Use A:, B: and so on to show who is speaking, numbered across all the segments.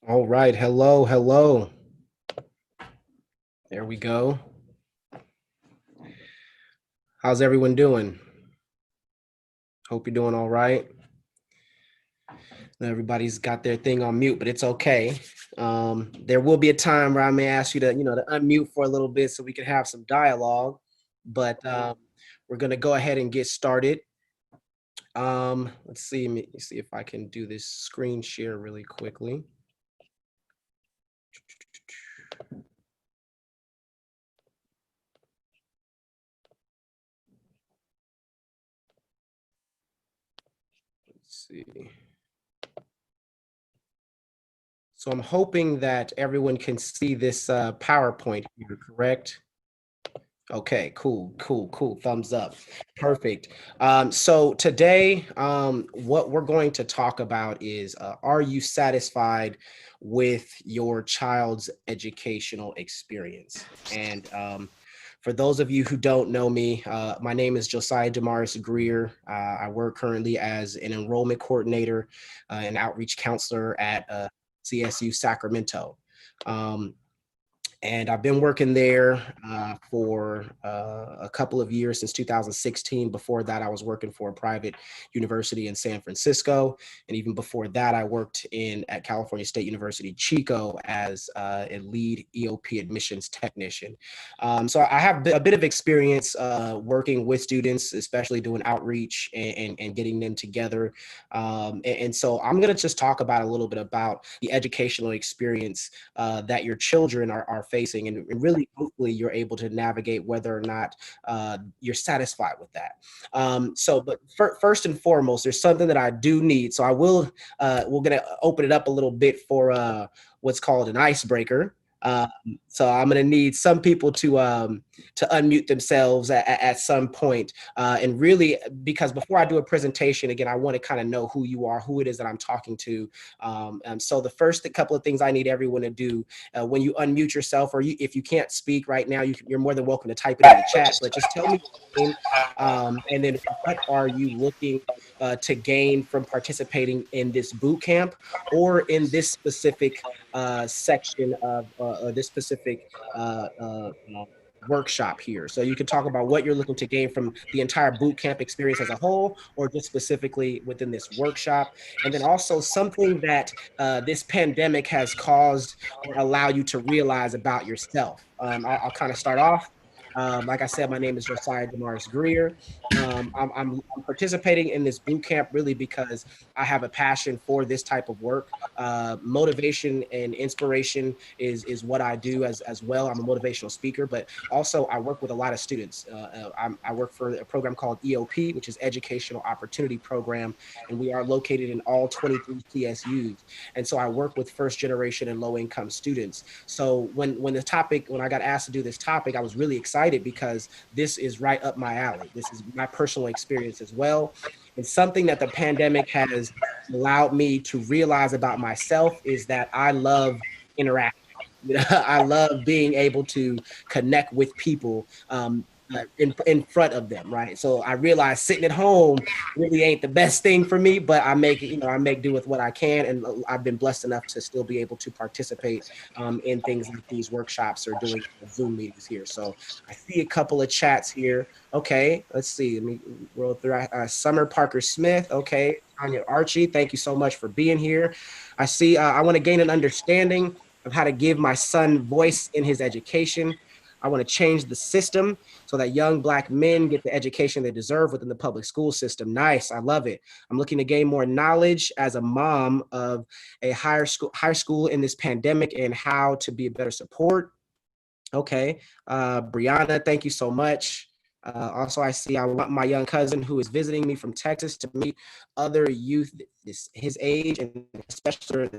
A: All right. Hello. Hello. There we go. How's everyone doing? Hope you're doing all right. Everybody's got their thing on mute, but it's okay. There will be a time where I may ask you to unmute for a little bit so we can have some dialogue. But we're going to go ahead and get started. Let's see. Let me see if I can do this screen share really quickly. Let's see. So I'm hoping that everyone can see this PowerPoint here, correct? Okay, cool. Thumbs up. Perfect. So today, what we're going to talk about is, are you satisfied with your child's educational experience? And for those of you who don't know me, my name is Josiah Damaris Greer. I work currently as an enrollment coordinator and outreach counselor at CSU Sacramento. Um, and I've been working there for a couple of years since 2016. Before that, I was working for a private university in San Francisco, and even before that, I worked at California State University, Chico, as a lead EOP admissions technician. So I have a bit of experience working with students, especially doing outreach and getting them together. And so I'm going to just talk about a little bit about the educational experience that your children are facing, and really hopefully you're able to navigate whether or not you're satisfied with that. But first and foremost, there's something that I do need. So we're gonna open it up a little bit for what's called an icebreaker. Um, so I'm going to need some people to unmute themselves at some point, and really, because before I do a presentation, again, I want to kind of know who you are, who it is that I'm talking to. And so the first couple of things I need everyone to do when you unmute yourself, or if you can't speak right now, you're more than welcome to type it in the chat. But just tell me your name, and then what are you looking to gain from participating in this boot camp or in this specific section of this specific uh, uh, uh, workshop here. So you can talk about what you're looking to gain from the entire boot camp experience as a whole, or just specifically within this workshop. And then also something that this pandemic has caused or allow you to realize about yourself. I'll kind of start off. Like I said, my name is Josiah Damaris Greer. I'm participating in this boot camp really because I have a passion for this type of work. Motivation and inspiration is what I do as well. I'm a motivational speaker, but also I work with a lot of students. I work for a program called EOP, which is Educational Opportunity Program, and we are located in all 23 CSUs. And so I work with first generation and low income students. So when I got asked to do this topic, I was really excited because this is right up my alley. This is my personal experience as well. And something that the pandemic has allowed me to realize about myself is that I love interaction. I love being able to connect with people in front of them, right? So I realize sitting at home really ain't the best thing for me, but I make do with what I can, and I've been blessed enough to still be able to participate in things like these workshops or doing Zoom meetings here. So I see a couple of chats here. Okay, let's see. Let me roll through. Summer Parker Smith. Okay, Tanya Archie. Thank you so much for being here. I see. I want to gain an understanding of how to give my son voice in his education. I want to change the system so that young Black men get the education they deserve within the public school system. Nice. I love it. I'm looking to gain more knowledge as a mom of a higher school in this pandemic and how to be a better support. Okay. Brianna, thank you so much. Also, I want my young cousin who is visiting me from Texas to meet other youth his age, and especially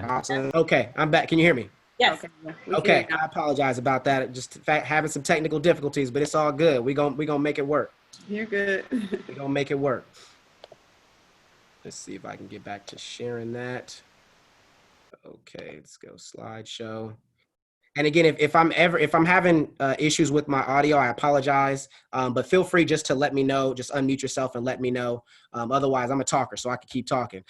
A: awesome. Okay, I'm back. Can you hear me?
B: Yes.
A: Okay, I apologize about that. Just having some technical difficulties, but it's all good. We gonna make it work.
B: You're good.
A: We're gonna make it work. Let's see if I can get back to sharing that. Okay, let's go slideshow. And again, if I'm having issues with my audio, I apologize. But feel free just to let me know. Just unmute yourself and let me know. Otherwise, I'm a talker, so I can keep talking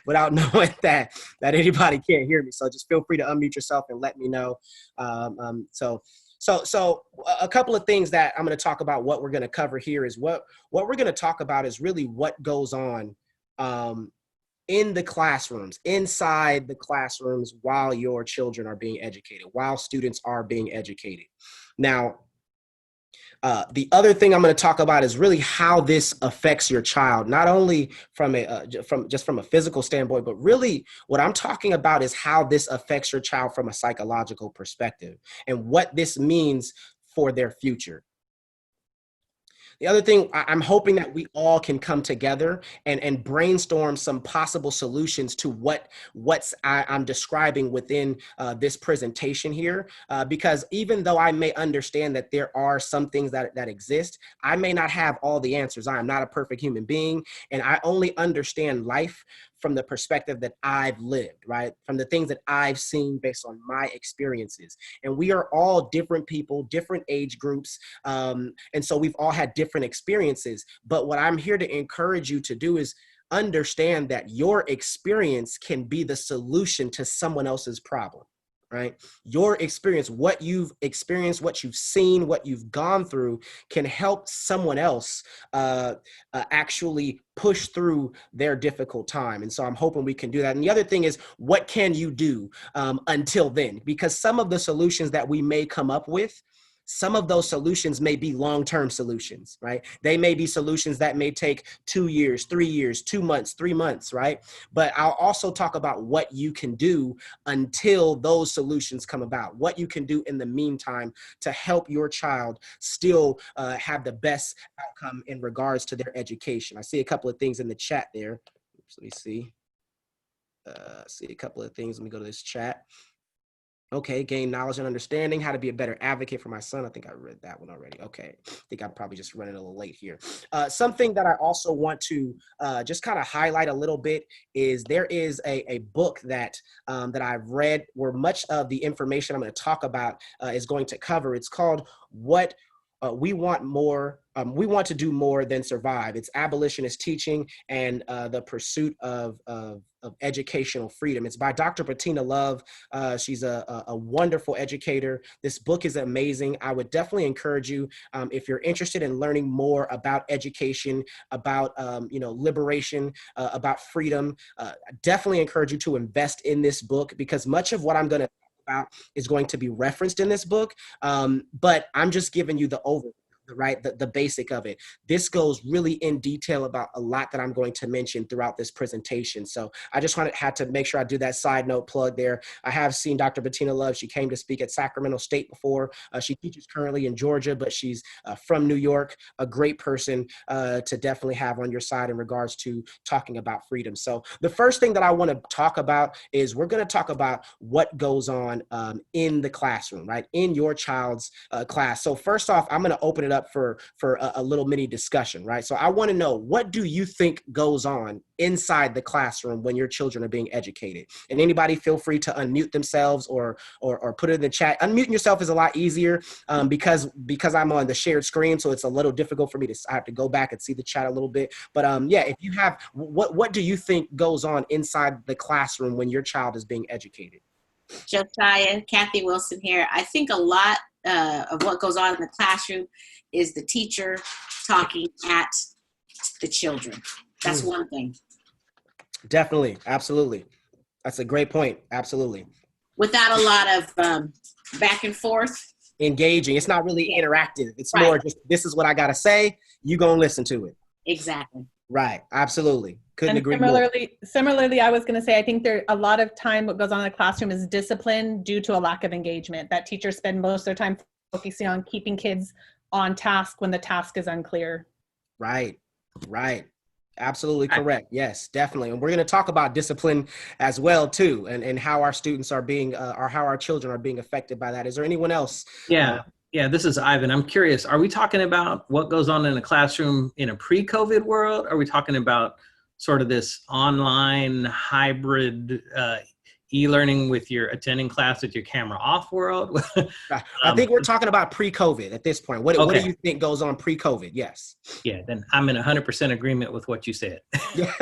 A: without knowing that anybody can't hear me. So just feel free to unmute yourself and let me know. So a couple of things that I'm going to talk about. What we're going to cover here is what we're going to talk about is really what goes on in the classrooms, inside the classrooms, while your children are being educated, while students are being educated. Now, the other thing I'm going to talk about is really how this affects your child, not only from a physical standpoint, but really what I'm talking about is how this affects your child from a psychological perspective and what this means for their future. The other thing, I'm hoping that we all can come together and brainstorm some possible solutions to I'm describing within this presentation here. Because even though I may understand that there are some things that exist, I may not have all the answers. I am not a perfect human being, and I only understand life from the perspective that I've lived, right? From the things that I've seen based on my experiences. And we are all different people, different age groups. And so we've all had different experiences. But what I'm here to encourage you to do is understand that your experience can be the solution to someone else's problem. Right? Your experience, what you've experienced, what you've seen, what you've gone through can help someone else actually push through their difficult time. And so I'm hoping we can do that. And the other thing is, what can you do until then? Because some of the solutions that we may come up with, some of those solutions may be long-term solutions, right? They may be solutions that may take 2 years, 3 years, 2 months, 3 months, right? But I'll also talk about what you can do until those solutions come about, what you can do in the meantime to help your child still have the best outcome in regards to their education. I see a couple of things in the chat there. Oops, let me see. See a couple of things. Let me go to this chat. Okay, gain knowledge and understanding, how to be a better advocate for my son. I think I read that one already. Okay, I think I'm probably just running a little late here. Something that I also want to just kind of highlight a little bit is there is a book that I've read where much of the information I'm going to talk about is going to cover. It's called What We Want More. We want to do more than survive. It's abolitionist teaching and the pursuit of educational freedom. It's by Dr. Bettina Love. She's a wonderful educator. This book is amazing. I would definitely encourage you, if you're interested in learning more about education, about liberation, about freedom, I definitely encourage you to invest in this book, because much of what I'm going to about is going to be referenced in this book. But I'm just giving you the overview, right? The basic of it. This goes really in detail about a lot that I'm going to mention throughout this presentation. So I just had to make sure I do that side note plug there. I have seen Dr. Bettina Love. She came to speak at Sacramento State before. She teaches currently in Georgia, but she's from New York, a great person to definitely have on your side in regards to talking about freedom. So the first thing that I want to talk about is we're going to talk about what goes on in the classroom, right? In your child's class. So first off, I'm going to open it up for a little mini discussion, right? So I want to know, what do you think goes on inside the classroom when your children are being educated? And anybody feel free to unmute themselves or put it in the chat. Unmuting yourself is a lot easier because I'm on the shared screen, so it's a little difficult for me to, I have to go back and see the chat a little bit. But yeah, if you have, what do you think goes on inside the classroom when your child is being educated?
B: Josiah, Kathy Wilson here. I think a lot of what goes on in the classroom is the teacher talking at the children. That's one thing.
A: Definitely. Absolutely. That's a great point. Absolutely.
B: Without a lot of back and forth.
A: Engaging. It's not really interactive. It's more just, this is what I got to say. You going to listen to it.
B: Exactly.
A: Right. Absolutely. Couldn't agree
C: more.
A: Similarly,
C: I was going to say, I think there a lot of time what goes on in the classroom is discipline due to a lack of engagement. That teachers spend most of their time focusing on keeping kids on task when the task is unclear.
A: Right. Right. Absolutely correct. Yes, definitely. And we're going to talk about discipline as well, too, and how our students are being, or how our children are being affected by that. Is there anyone else?
D: Yeah, this is Ivan. I'm curious, are we talking about what goes on in a classroom in a pre-COVID world? Are we talking about sort of this online hybrid e-learning with your attending class with your camera off world?
A: I think we're talking about pre-COVID at this point. What do
D: Okay.
A: you think goes on pre-COVID? Yes.
D: Yeah, then I'm in 100% agreement with what you said.
A: Yeah.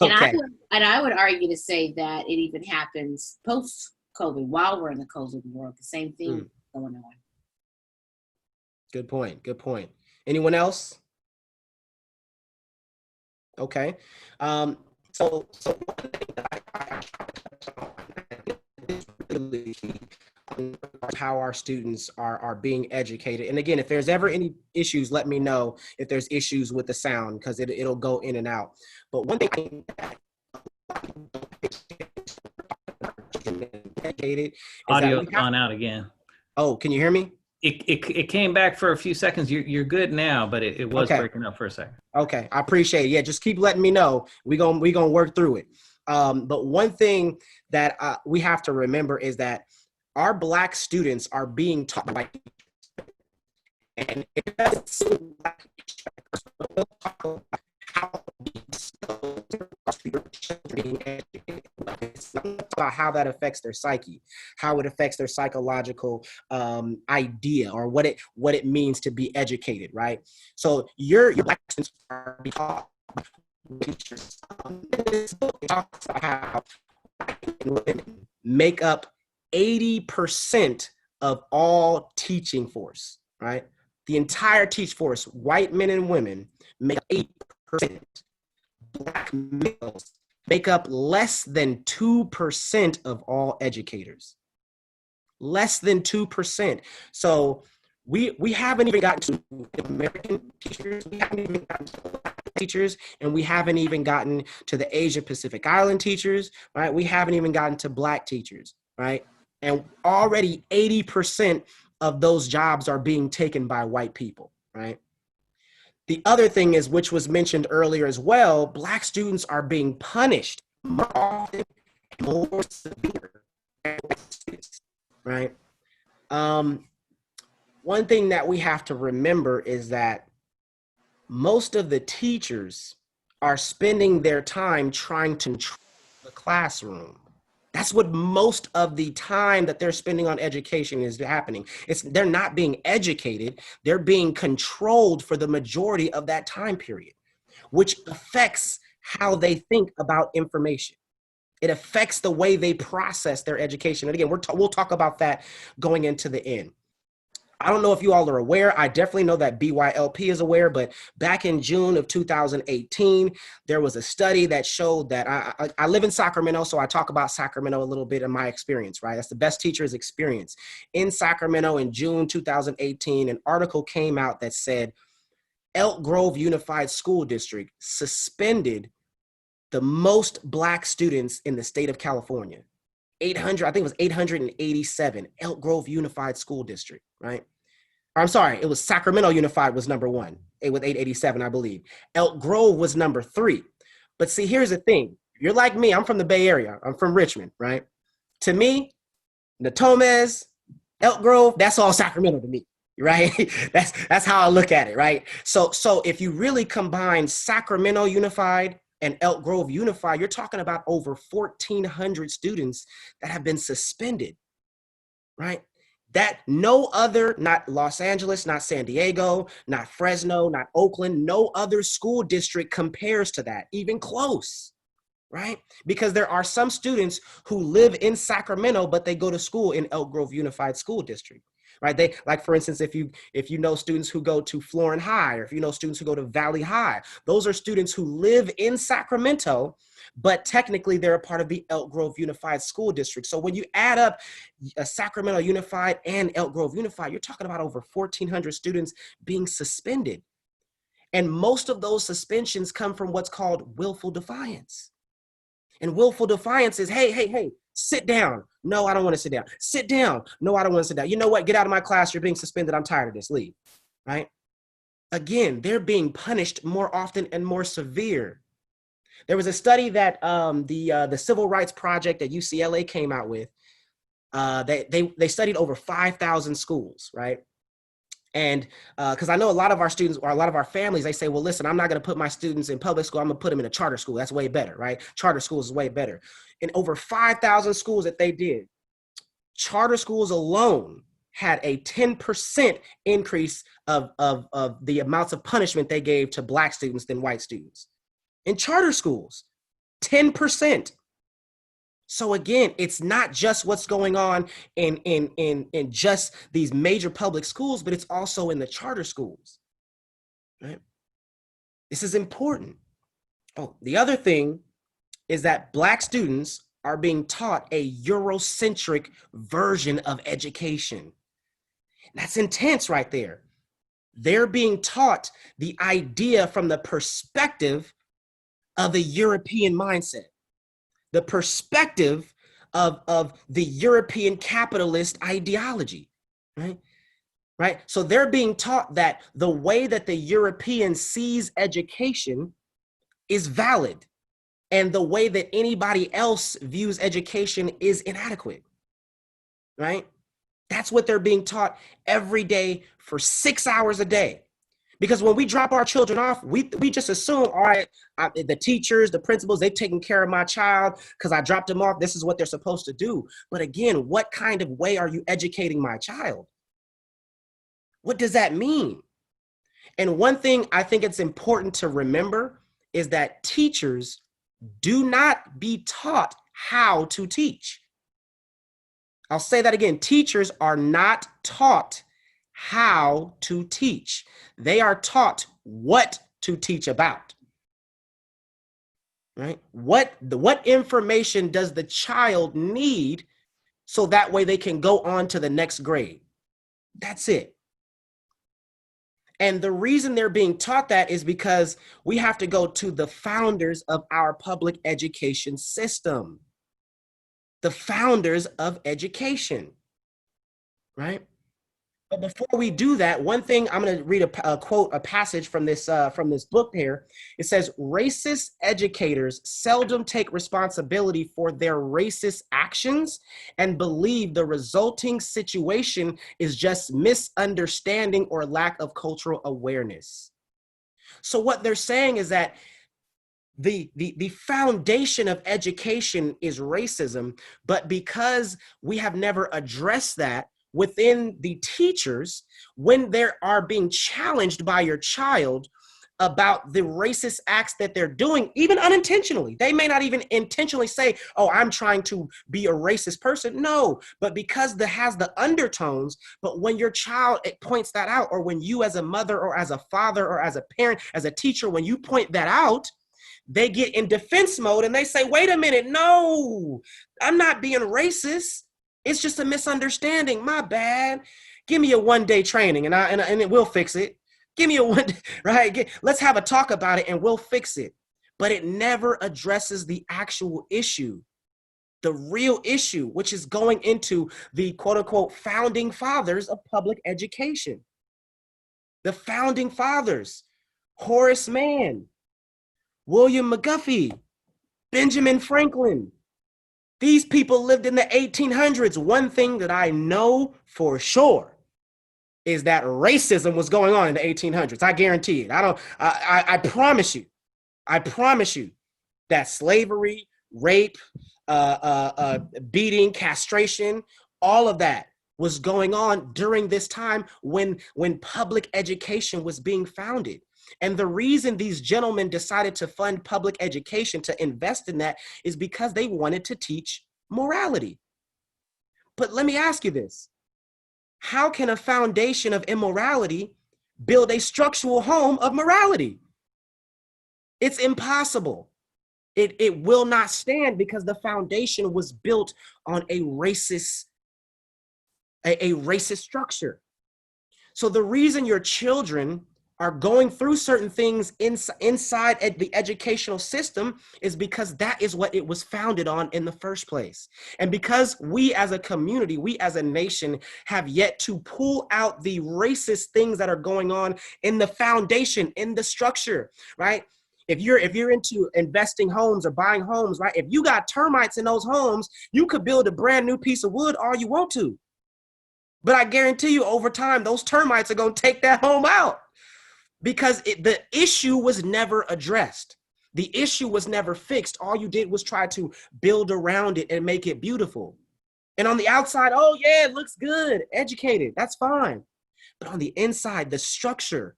B: And
A: Okay.
B: I would argue to say that it even happens post-COVID, while we're in the COVID world. The same thing going on.
A: Good point. Good point. Anyone else? Okay. So one thing that I touch on is really how our students are being educated. And again, if there's ever any issues, let me know if there's issues with the sound, because it'll go in and out. But one thing that educated is
D: Audio's gone out again.
A: Oh, can you hear me?
D: It came back for a few seconds. You're good now, but it was
A: Okay.
D: breaking up for a second.
A: Okay, I appreciate it. Yeah, just keep letting me know. We gonna work through it. But one thing that we have to remember is that our Black students are being taught by teachers. And it doesn't seem like we'll talk about how being educated. It's not about how that affects their psyche, how it affects their psychological idea, or what it means to be educated, right? So your Black students are being taught by teachers. This book talks about how women make up 80% of all teaching force, right? The entire teach force, white men and women, make up 80%. Black males make up less than 2% of all educators. Less than 2%. So we haven't even gotten to American teachers, we haven't even gotten to Black teachers, and we haven't even gotten to the Asia Pacific Island teachers, right? We haven't even gotten to Black teachers, right? And already 80% of those jobs are being taken by white people, right? The other thing is, which was mentioned earlier as well, Black students are being punished more often, more severe than white students, right? One thing that we have to remember is that most of the teachers are spending their time trying to control the classroom. That's what most of the time that they're spending on education is happening. They're not being educated, they're being controlled for the majority of that time period, which affects how they think about information. It affects the way they process their education. And again, we'll talk about that going into the end. I don't know if you all are aware. I definitely know that BYLP is aware, but back in June of 2018, there was a study that showed that I live in Sacramento, so I talk about Sacramento a little bit in my experience, right? That's the best teacher's experience. In Sacramento in June 2018, an article came out that said Elk Grove Unified School District suspended the most Black students in the state of California. 800, I think it was 887, Elk Grove Unified School District, right? I'm sorry, it was Sacramento Unified was number one, with 887, I believe. Elk Grove was number 3. But see, here's the thing. You're like me, I'm from the Bay Area. I'm from Richmond, right? To me, Natomes, Elk Grove, that's all Sacramento to me, right? That's how I look at it, right? So if you really combine Sacramento Unified and Elk Grove Unified, you're talking about over 1,400 students that have been suspended, right? That no other, not Los Angeles, not San Diego, not Fresno, not Oakland, no other school district compares to that, even close, right? Because there are some students who live in Sacramento, but they go to school in Elk Grove Unified School District, right? They, like, for instance, if you know students who go to Florence High, or if you know students who go to Valley High, those are students who live in Sacramento, but technically they're a part of the Elk Grove Unified School District. So when you add up Sacramento Unified and Elk Grove Unified, you're talking about over 1,400 students being suspended. And most of those suspensions come from what's called willful defiance. And willful defiance is, hey, sit down. No, I don't want to sit down. Sit down. No, I don't want to sit down. You know what? Get out of my class. You're being suspended. I'm tired of this. Leave, right? Again, they're being punished more often and more severe. There was a study that the Civil Rights Project at UCLA came out with. They studied over 5,000 schools, right? And because I know a lot of our students or a lot of our families, they say, well, listen, I'm not going to put my students in public school. I'm going to put them in a charter school. That's way better, right? Charter schools is way better. In over 5,000 schools that they did, charter schools alone had a 10% increase of the amounts of punishment they gave to Black students than white students. In charter schools, 10%. So again, it's not just what's going on in just these major public schools, but it's also in the charter schools, right? This is important. Oh, the other thing is that Black students are being taught a Eurocentric version of education. That's intense right there. They're being taught the idea from the perspective of the European mindset, the perspective of the European capitalist ideology, right? Right? So they're being taught that the way that the European sees education is valid, and the way that anybody else views education is inadequate, right? That's what they're being taught every day for 6 hours a day. Because when we drop our children off, we just assume, all right, the teachers, the principals, they've taken care of my child because I dropped them off. This is what they're supposed to do. But again, what kind of way are you educating my child? What does that mean? And one thing I think it's important to remember is that teachers do not be taught how to teach. I'll say that again. Teachers are not taught how to teach. They are taught what to teach about, right? What information does the child need so that way they can go on to the next grade? That's it. And the reason they're being taught that is because we have to go to the founders of our public education system, the founders of education, right? But before we do that, one thing, I'm going to read a quote, a passage from this book here. It says, racist educators seldom take responsibility for their racist actions and believe the resulting situation is just misunderstanding or lack of cultural awareness. So what they're saying is that the foundation of education is racism, but because we have never addressed that within the teachers, when they are being challenged by your child about the racist acts that they're doing, even unintentionally, they may not even intentionally say, oh, I'm trying to be a racist person. No, but because that has the undertones, but when your child points that out, or when you as a mother or as a father or as a parent, as a teacher, when you point that out, they get in defense mode and they say, wait a minute, no, I'm not being racist. It's just a misunderstanding. My bad. Give me a one-day training and we'll fix it. Give me a one, right? Let's have a talk about it and we'll fix it. But it never addresses the actual issue, the real issue, which is going into the quote unquote founding fathers of public education. The founding fathers, Horace Mann, William McGuffey, Benjamin Franklin. These people lived in the 1800s. One thing that I know for sure is that racism was going on in the 1800s. I guarantee it. I promise you. I promise you that slavery, rape, beating, castration, all of that was going on during this time when public education was being founded. And the reason these gentlemen decided to fund public education, to invest in that, is because they wanted to teach morality. But let me ask you this. How can a foundation of immorality build a structural home of morality? It's impossible. It will not stand because the foundation was built on a racist structure. So the reason your children are going through certain things inside the educational system is because that is what it was founded on in the first place. And because we as a community, we as a nation have yet to pull out the racist things that are going on in the foundation, in the structure, right? If you're into investing homes or buying homes, right? If you got termites in those homes, you could build a brand new piece of wood all you want to. But I guarantee you over time, those termites are going to take that home out because the issue was never addressed. The issue was never fixed. All you did was try to build around it and make it beautiful. And on the outside, oh yeah, it looks good, educated, that's fine. But on the inside, the structure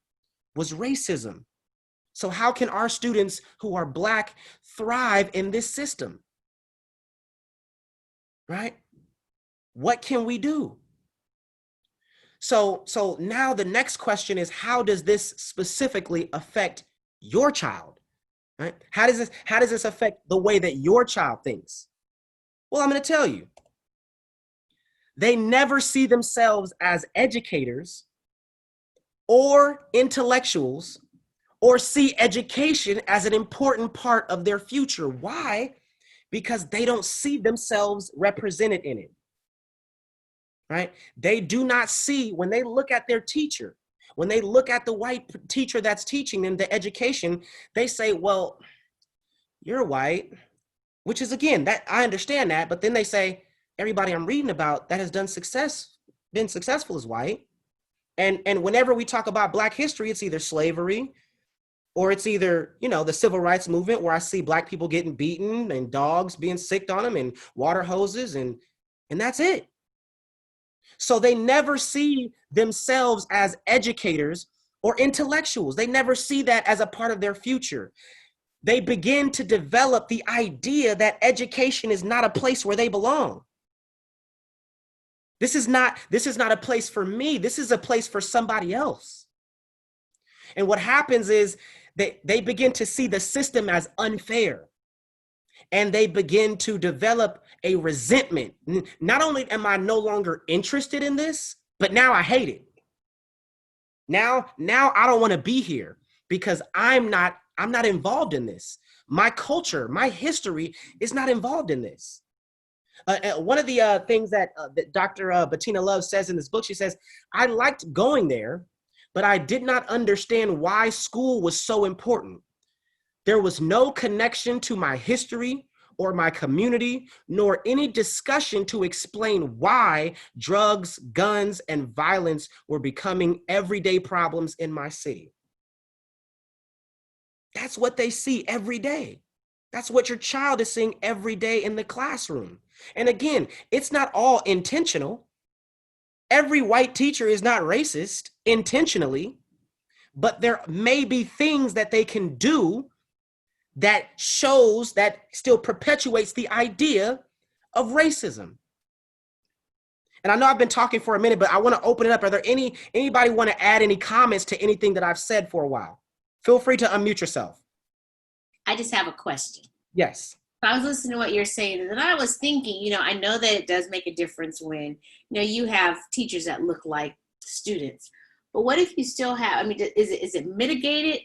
A: was racism. So how can our students who are Black thrive in this system? Right? What can we do? So now the next question is, how does this specifically affect your child? Right? How does this affect the way that your child thinks? Well, I'm going to tell you. They never see themselves as educators or intellectuals or see education as an important part of their future. Why? Because they don't see themselves represented in it. Right? They do not see, when they look at their teacher, when they look at the white teacher that's teaching them the education, they say, well, you're white, which is, again, that I understand that, but then they say, everybody I'm reading about that has been successful is white. And whenever we talk about Black history, it's either slavery or it's either, the civil rights movement, where I see Black people getting beaten and dogs being sicked on them and water hoses, and that's it. So they never see themselves as educators or intellectuals. They never see that as a part of their future. They begin to develop the idea that education is not a place where they belong. This is not a place for me. This is a place for somebody else. And what happens is they begin to see the system as unfair. And they begin to develop a resentment. Not only am I no longer interested in this, but now I hate it. Now I don't want to be here because I'm not involved in this. My culture, my history is not involved in this. One of the things that Dr. Bettina Love says in this book, she says, I liked going there, but I did not understand why school was so important. There was no connection to my history or my community, nor any discussion to explain why drugs, guns, and violence were becoming everyday problems in my city. That's what they see every day. That's what your child is seeing every day in the classroom. And again, it's not all intentional. Every white teacher is not racist intentionally, but there may be things that they can do that shows, that still perpetuates the idea of racism. And I know I've been talking for a minute, but I want to open it up. Are there anybody want to add any comments to anything that I've said for a while? Feel free to unmute yourself.
B: I just have a question.
A: Yes.
B: I was listening to what you're saying, and I was thinking, I know that it does make a difference when, you have teachers that look like students. But what if you still have, is it mitigated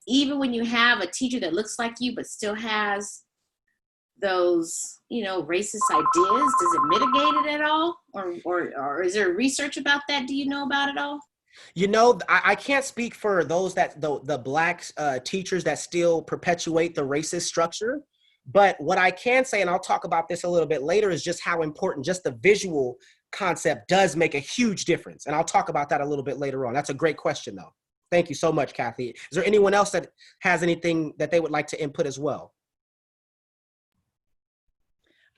B: even when you have a teacher that looks like you but still has those, racist ideas? Does it mitigate it at all? Or is there research about that? Do you know about it all?
A: I can't speak for those that the Black teachers that still perpetuate the racist structure. But what I can say, and I'll talk about this a little bit later, is just how important just the visual concept does make a huge difference. And I'll talk about that a little bit later on. That's a great question, though. Thank you so much, Kathy. Is there anyone else that has anything that they would like to input as well?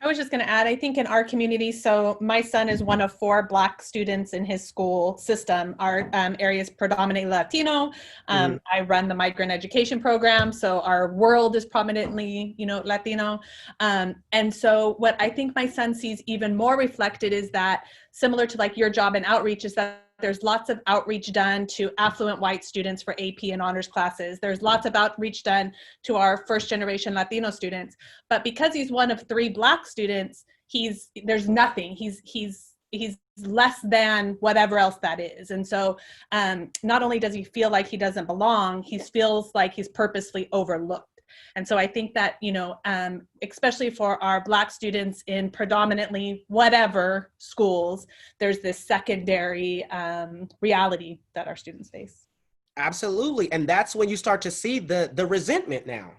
C: I was just going to add, I think in our community, so my son is one of 4 Black students in his school system. Our area is predominantly Latino. I run the migrant education program, so our world is prominently, Latino. And so what I think my son sees even more reflected is that, similar to like your job in outreach, is that there's lots of outreach done to affluent white students for AP and honors classes. There's lots of outreach done to our first generation Latino students. But because he's one of 3 Black students, there's nothing. He's less than whatever else that is. And so not only does he feel like he doesn't belong, he feels like he's purposely overlooked. And so I think that, especially for our Black students in predominantly whatever schools, there's this secondary reality that our students face.
A: Absolutely. And that's when you start to see the resentment now,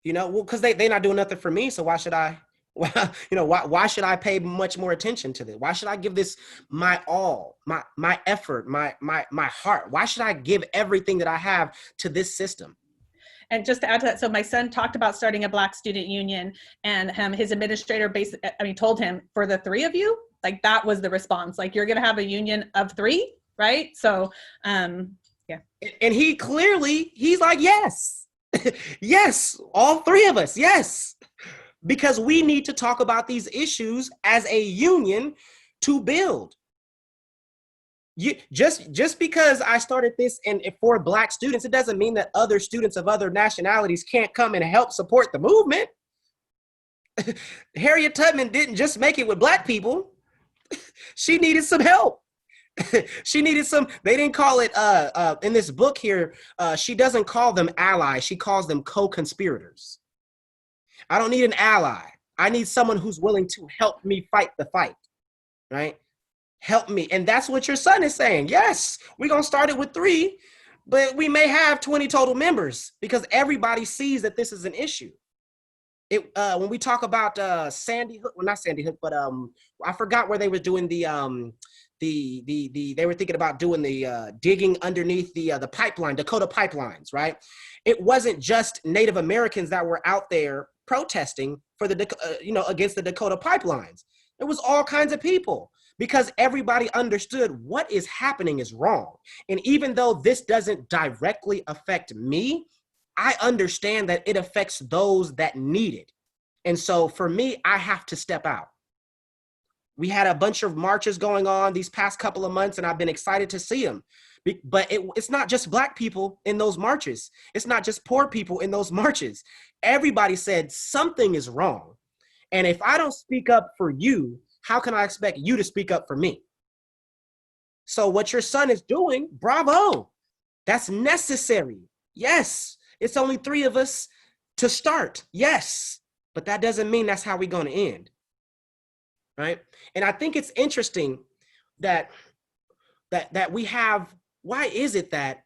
A: because they're not doing nothing for me. So why should I Why should I pay much more attention to this? Why should I give this my all, my effort, my heart? Why should I give everything that I have to this system?
C: And just to add to that, so my son talked about starting a Black student union, and his administrator told him, for the three of you, like that was the response. Like, you're going to have a union of three, right? So, yeah.
A: And he's like, yes, yes, all three of us, yes. Because we need to talk about these issues as a union to build. Just because I started this for Black students, it doesn't mean that other students of other nationalities can't come and help support the movement. Harriet Tubman didn't just make it with Black people. She needed some help. She needed some, they didn't call it, in this book here, she doesn't call them allies, she calls them co-conspirators. I don't need an ally. I need someone who's willing to help me fight the fight, right? Help me. And that's what your son is saying. Yes, we're going to start it with 3, but we may have 20 total members because everybody sees that this is an issue. When we talk about Sandy Hook, well, not Sandy Hook, but I forgot where they were doing they were thinking about doing the digging underneath the pipeline, Dakota pipelines, right? It wasn't just Native Americans that were out there protesting for against the Dakota pipelines. It was all kinds of people, because everybody understood what is happening is wrong. And even though this doesn't directly affect me, I understand that it affects those that need it. And so for me, I have to step out. We had a bunch of marches going on these past couple of months, and I've been excited to see them. But it's not just Black people in those marches. It's not just poor people in those marches. Everybody said something is wrong. And if I don't speak up for you, how can I expect you to speak up for me? So what your son is doing, bravo. That's necessary. Yes, it's only 3 of us to start. Yes, but that doesn't mean that's how we're going to end. Right? And I think it's interesting that we have, why is it that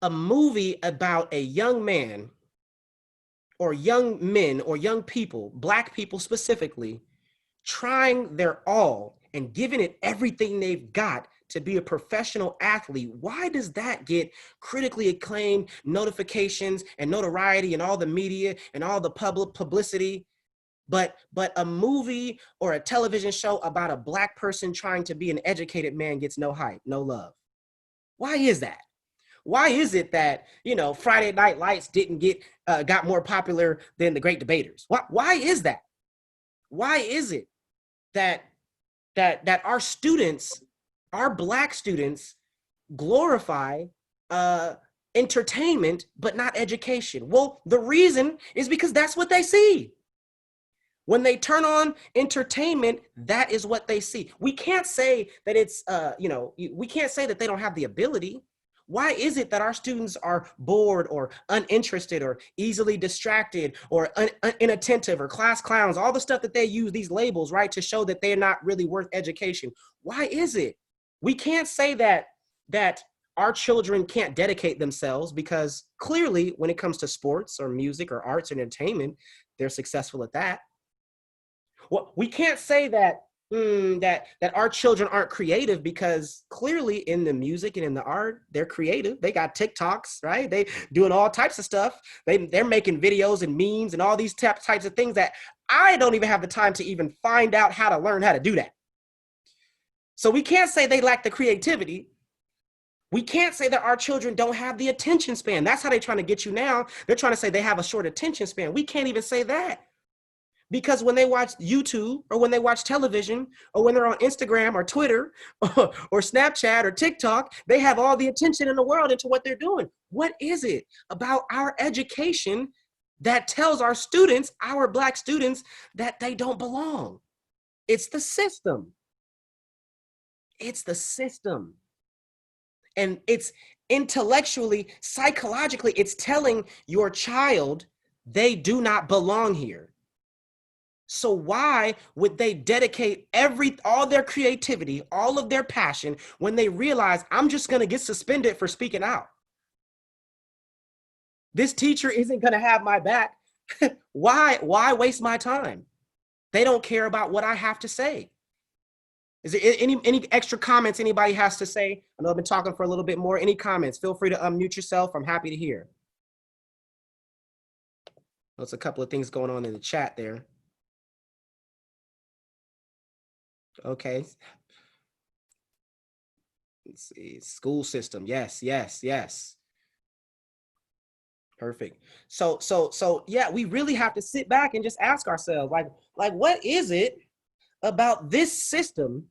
A: a movie about a young man or young men or young people, Black people specifically, trying their all and giving it everything they've got to be a professional athlete, why does that get critically acclaimed notifications and notoriety and all the media and all the public publicity? But a movie or a television show about a Black person trying to be an educated man gets no hype, no love. Why is that? Why is it that, Friday Night Lights didn't got more popular than The Great Debaters? Why is that? Why is it that our students, our Black students, glorify entertainment but not education? Well, the reason is because that's what they see. When they turn on entertainment, that is what they see. We can't say that it's, we can't say that they don't have the ability. Why is it that our students are bored or uninterested or easily distracted or inattentive or class clowns, all the stuff that they use these labels, right, to show that they're not really worth education? Why is it? We can't say that our children can't dedicate themselves, because clearly when it comes to sports or music or arts or entertainment, they're successful at that. Well, we can't say that our children aren't creative, because clearly in the music and in the art, they're creative. They got TikToks, right? They doing all types of stuff. They're making videos and memes and all these types of things that I don't even have the time to even find out how to learn how to do that. So we can't say they lack the creativity. We can't say that our children don't have the attention span. That's how they're trying to get you now. They're trying to say they have a short attention span. We can't even say that. Because when they watch YouTube or when they watch television or when they're on Instagram or Twitter or Snapchat or TikTok, they have all the attention in the world into what they're doing. What is it about our education that tells our students, our Black students, that they don't belong? It's the system. It's the system. And it's intellectually, psychologically, it's telling your child they do not belong here. So why would they dedicate all their creativity, all of their passion, when they realize I'm just going to get suspended for speaking out? This teacher isn't going to have my back. Why waste my time? They don't care about what I have to say. Is there any extra comments anybody has to say? I know I've been talking for a little bit more. Any comments? Feel free to unmute yourself. I'm happy to hear. There's a couple of things going on in the chat there. Okay. Let's see. School system. Yes, yes, yes. Perfect. So yeah, we really have to sit back and just ask ourselves, like what is it about this system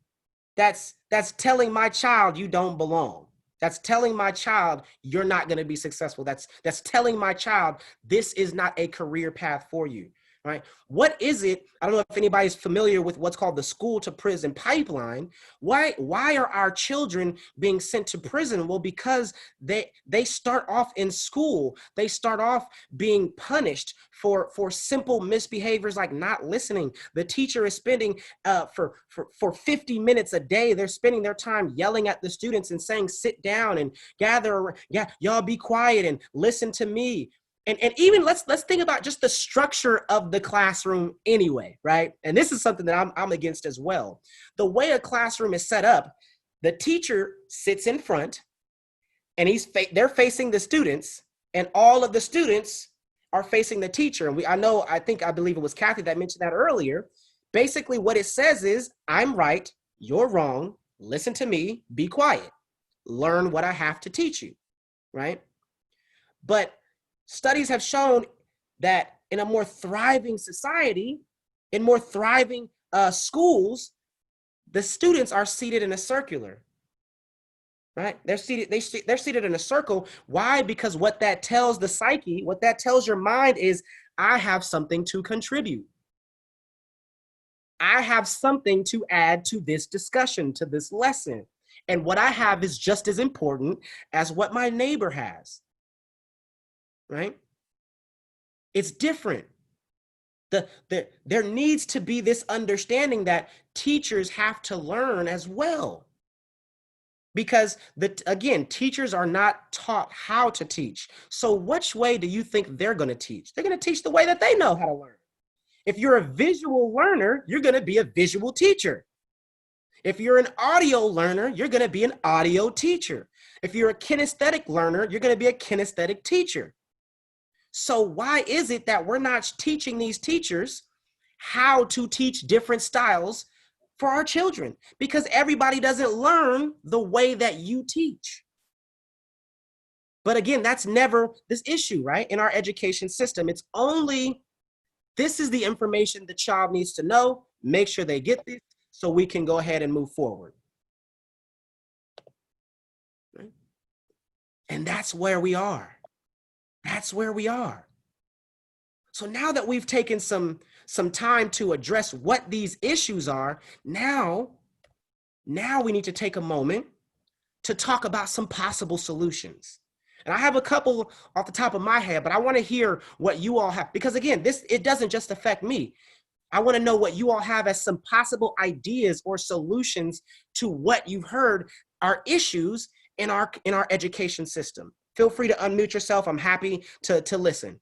A: that's telling my child you don't belong? That's telling my child you're not going to be successful. That's telling my child this is not a career path for you, right? What is it? I don't know if anybody's familiar with what's called the school to prison pipeline. Why are our children being sent to prison? Well, because they start off in school. They start off being punished for simple misbehaviors like not listening. The teacher is spending for 50 minutes a day, they're spending their time yelling at the students and saying, sit down and gather, yeah, y'all be quiet and listen to me. And even let's think about just the structure of the classroom anyway, right? And this is something that I'm against as well. The way a classroom is set up, the teacher sits in front and they're facing the students, and all of the students are facing the teacher. And I believe it was Kathy that mentioned that earlier. Basically what it says is, I'm right, you're wrong, listen to me, be quiet, learn what I have to teach you, right? But studies have shown that in a more thriving society, in more thriving schools, the students are seated in a circular, right? They're seated in a circle. Why? Because what that tells the psyche, what that tells your mind is, I have something to contribute. I have something to add to this discussion, to this lesson. And what I have is just as important as what my neighbor has. Right? It's different. There needs to be this understanding that teachers have to learn as well. Because again, teachers are not taught how to teach. So which way do you think they're going to teach? They're going to teach the way that they know how to learn. If you're a visual learner, you're going to be a visual teacher. If you're an audio learner, you're going to be an audio teacher. If you're a kinesthetic learner, you're going to be a kinesthetic teacher. So why is it that we're not teaching these teachers how to teach different styles for our children? Because everybody doesn't learn the way that you teach. But again, that's never this issue, right? In our education system, it's only, this is the information the child needs to know, make sure they get this so we can go ahead and move forward. Right? And that's where we are. That's where we are. So now that we've taken some time to address what these issues are, now we need to take a moment to talk about some possible solutions. And I have a couple off the top of my head, but I want to hear what you all have, because again, it doesn't just affect me. I want to know what you all have as some possible ideas or solutions to what you've heard are issues in our education system. Feel free to unmute yourself. I'm happy to listen.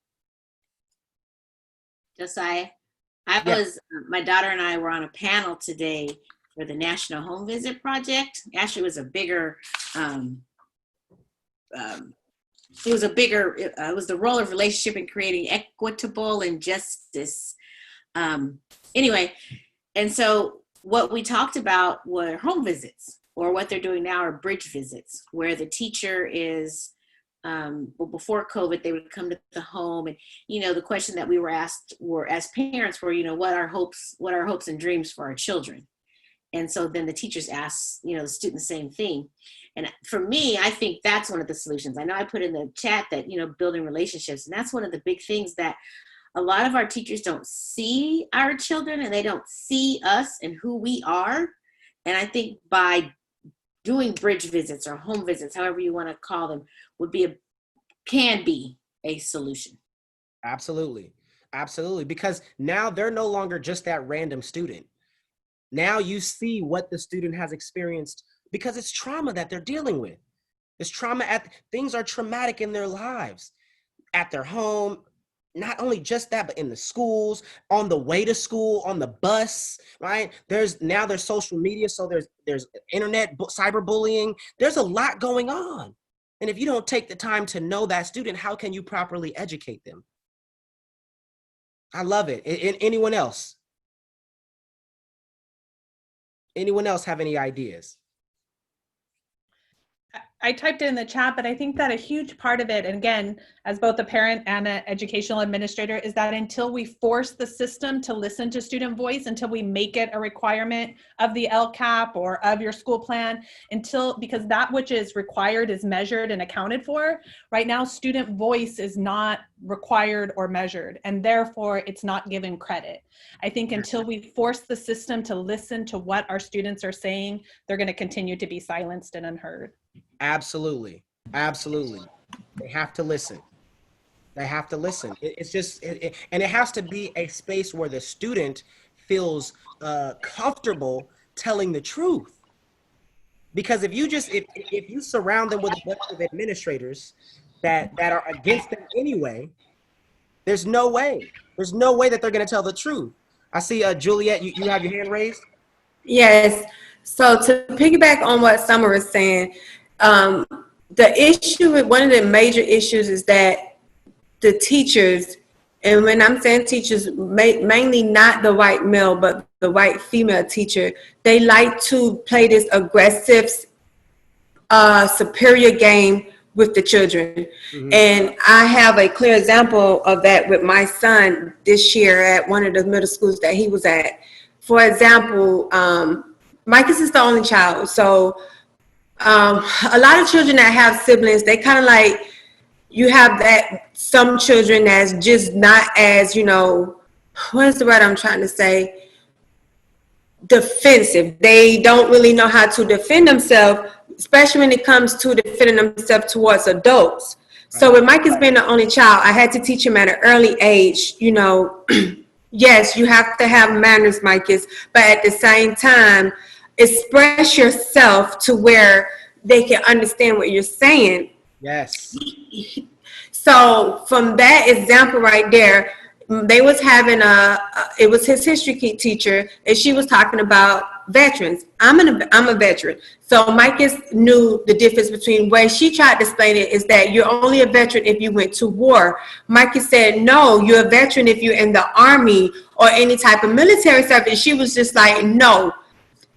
B: Josiah,
A: Yes.
B: my daughter and I were on a panel today for the National Home Visit Project. Actually, it was a bigger, it was the role of relationship in creating equitable injustice. Anyway, and so what we talked about were home visits, or what they're doing now are bridge visits, where the teacher is, well, before COVID, they would come to the home, and the question that we were asked were, as parents, were, what are hopes and dreams for our children? And so then the teachers asked, the student the same thing. And for me, I think that's one of the solutions. I know I put in the chat that, building relationships, and that's one of the big things that a lot of our teachers don't see our children, and they don't see us and who we are. And I think by doing bridge visits or home visits, however you want to call them, can be a solution.
A: Absolutely. Absolutely. Because now they're no longer just that random student. Now you see what the student has experienced, because it's trauma that they're dealing with. It's trauma things are traumatic in their lives, at their home, not only just that, but in the schools, on the way to school, on the bus, right? There's social media, so there's internet cyberbullying. There's a lot going on. And if you don't take the time to know that student, how can you properly educate them? I love it. Anyone else? Anyone else have any ideas?
C: I typed it in the chat, but I think that a huge part of it, and again, as both a parent and an educational administrator, is that until we force the system to listen to student voice, until we make it a requirement of the LCAP or of your school plan, because that which is required is measured and accounted for. Right now, student voice is not required or measured, and therefore it's not given credit. I think until we force the system to listen to what our students are saying, they're going to continue to be silenced and unheard.
A: Absolutely. Absolutely. They have to listen. They have to listen. It's just, and it has to be a space where the student feels comfortable telling the truth. Because if you surround them with a bunch of administrators that are against them anyway, there's no way that they're going to tell the truth. I see Juliet, you have your hand raised.
E: Yes. So to piggyback on what Summer was saying, the issue, one of the major issues is that the teachers, and when I'm saying teachers, mainly not the white male, but the white female teacher, they like to play this aggressive, superior game with the children. Mm-hmm. And I have a clear example of that with my son this year at one of the middle schools that he was at. For example, Micah is the only child. So a lot of children that have siblings, they kind of like, you have that, some children that's just not as, what is the word I'm trying to say? Defensive. They don't really know how to defend themselves, especially when it comes to defending themselves towards adults. Right. So with Mike has been the only child, I had to teach him at an early age, yes, you have to have manners, Micah, but at the same time, express yourself to where they can understand what you're saying.
A: Yes.
E: So from that example right there, they was having it was his history teacher, and she was talking about veterans. I'm a veteran. So Micah knew the difference between way she tried to explain it is that you're only a veteran if you went to war. Micah said, no, you're a veteran if you're in the Army or any type of military service. She was just like, no,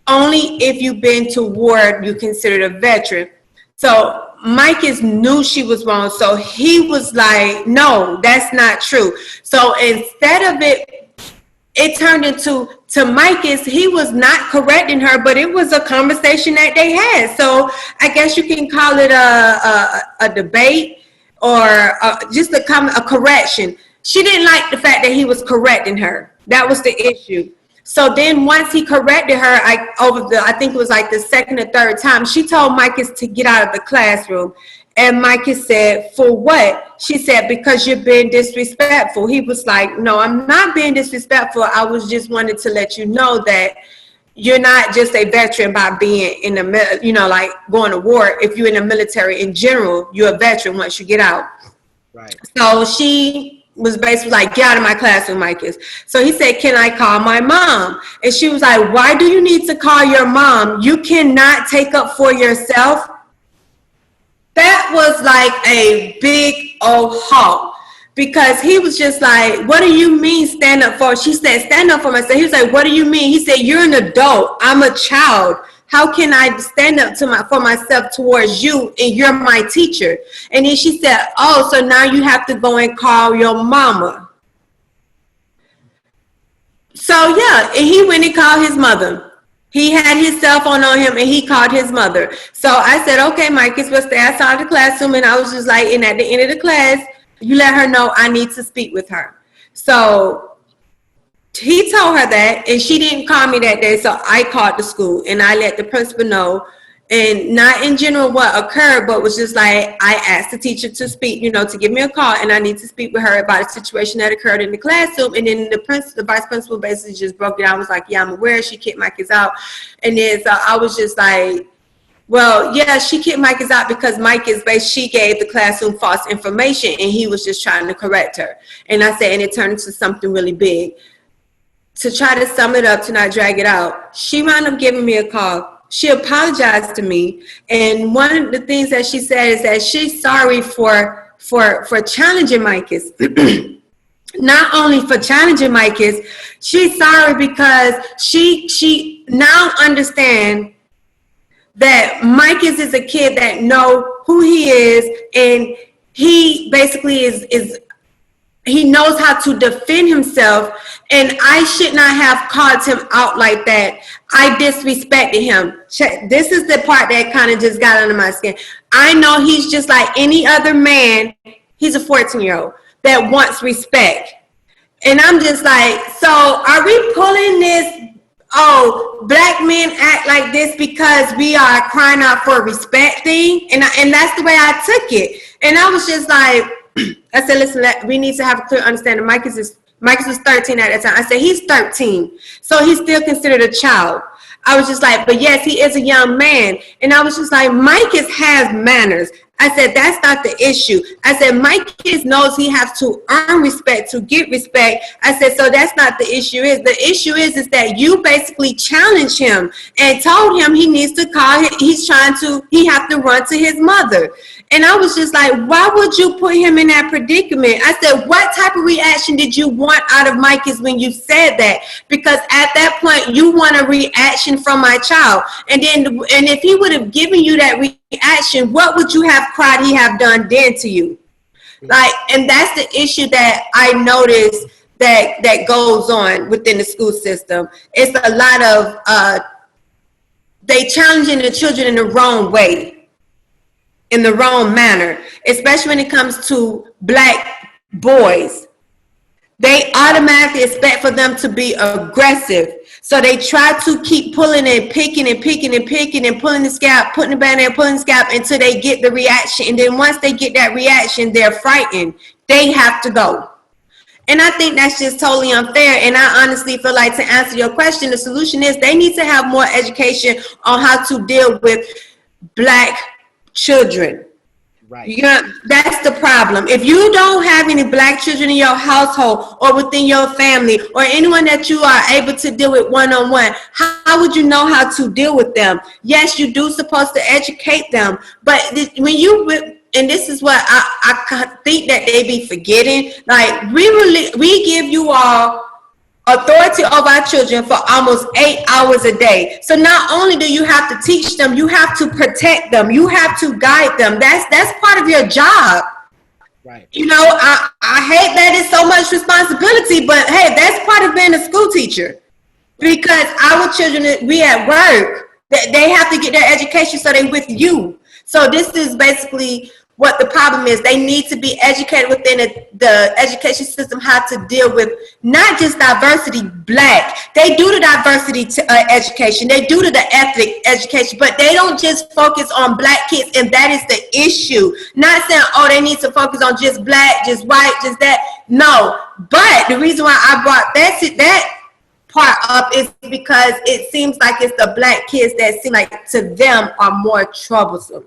E: only if you've been to war, you considered a veteran. So Micah knew she was wrong. So he was like, no, that's not true. So instead of it turned into, to Micah, he was not correcting her, but it was a conversation that they had. So I guess you can call it a debate or just a correction. She didn't like the fact that he was correcting her. That was the issue. So then once he corrected her, I think it was like the second or third time, she told Micah to get out of the classroom. And Micah said, for what? She said, because you're being disrespectful. He was like, no, I'm not being disrespectful. I was just wanted to let you know that you're not just a veteran by being in the, like going to war. If you're in the military in general, you're a veteran once you get out. Right. So she was basically like, get out of my classroom, Micah. So he said, can I call my mom? And she was like, why do you need to call your mom? You cannot take up for yourself. That was like a big old halt, because he was just like, what do you mean stand up for? She said, stand up for myself. He was like, what do you mean? He said, you're an adult. I'm a child. How can I stand up for myself towards you, and you're my teacher? And then she said, oh, so now you have to go and call your mama. So yeah, and he went and called his mother. He had his cell phone on him and he called his mother. So I said, okay, Mike, it's supposed to stay outside the classroom. And I was just like, and at the end of the class, you let her know I need to speak with her. So he told her that, and she didn't call me that day. So I called the school and I let the principal know, and not in general what occurred, but was just like, I asked the teacher to speak, to give me a call, and I need to speak with her about a situation that occurred in the classroom. And then the vice principal basically just broke it down. I was like, yeah, I'm aware. She kicked my kids out. And then so I was just like, Well, yeah, she kicked Micah's out because she gave the classroom false information and he was just trying to correct her. And I said, and it turned into something really big. To try to sum it up, to not drag it out, she wound up giving me a call. She apologized to me. And one of the things that she said is that she's sorry for challenging Micah's. Not only for challenging Micah's, she's sorry because she now understands that Micah's is a kid that know who he is, and he basically he knows how to defend himself, and I should not have called him out like that. I disrespected him. This is the part that kind of just got under my skin. I know he's just like any other man. He's a 14-year-old that wants respect. And I'm just like, so are we pulling this, black men act like this because we are crying out for respect thing? And that's the way I took it. And I was just like, I said, listen, we need to have a clear understanding. Micah's was 13 at that time. I said, he's 13, so he's still considered a child. I was just like, but yes, he is a young man. And I was just like, Micah's has manners. I said, that's not the issue. I said, Micah's knows he has to earn respect to get respect. I said, so that's not the issue. The issue is that you basically challenged him and told him he needs to call, he have to run to his mother. And I was just like, why would you put him in that predicament? I said, what type of reaction did you want out of Micah's when you said that? Because at that point, you want a reaction from my child. And if he would have given you that reaction, what would you have cried he have done then to you? Like, and that's the issue that I noticed that goes on within the school system. It's a lot of, they challenging the children in the wrong way. In the wrong manner, especially when it comes to black boys. They automatically expect for them to be aggressive. So they try to keep pulling and picking and pulling the scalp, putting the band there, pulling the scalp until they get the reaction. And then once they get that reaction, they're frightened. They have to go. And I think that's just totally unfair. And I honestly feel like, to answer your question, the solution is they need to have more education on how to deal with black children.
A: Right.
E: That's the problem. If you don't have any black children in your household or within your family or anyone that you are able to deal with one-on-one, how would you know how to deal with them? Yes, you do supposed to educate them, but when you, and this is what I think that they be forgetting, like we give you all authority over our children for almost 8 hours a day. So not only do you have to teach them, you have to protect them, you have to guide them. That's part of your job.
A: Right.
E: You know, I hate that it's so much responsibility, but hey, that's part of being a school teacher. Because our children, we at work, they have to get their education, so they with you. So this is basically what the problem is. They need to be educated within the education system how to deal with not just diversity, black. They do the diversity education. They do the ethnic education, but they don't just focus on black kids, and that is the issue. Not saying, oh, they need to focus on just black, just white, just that. No, but the reason why I brought that part up is because it seems like it's the black kids that seem like to them are more troublesome.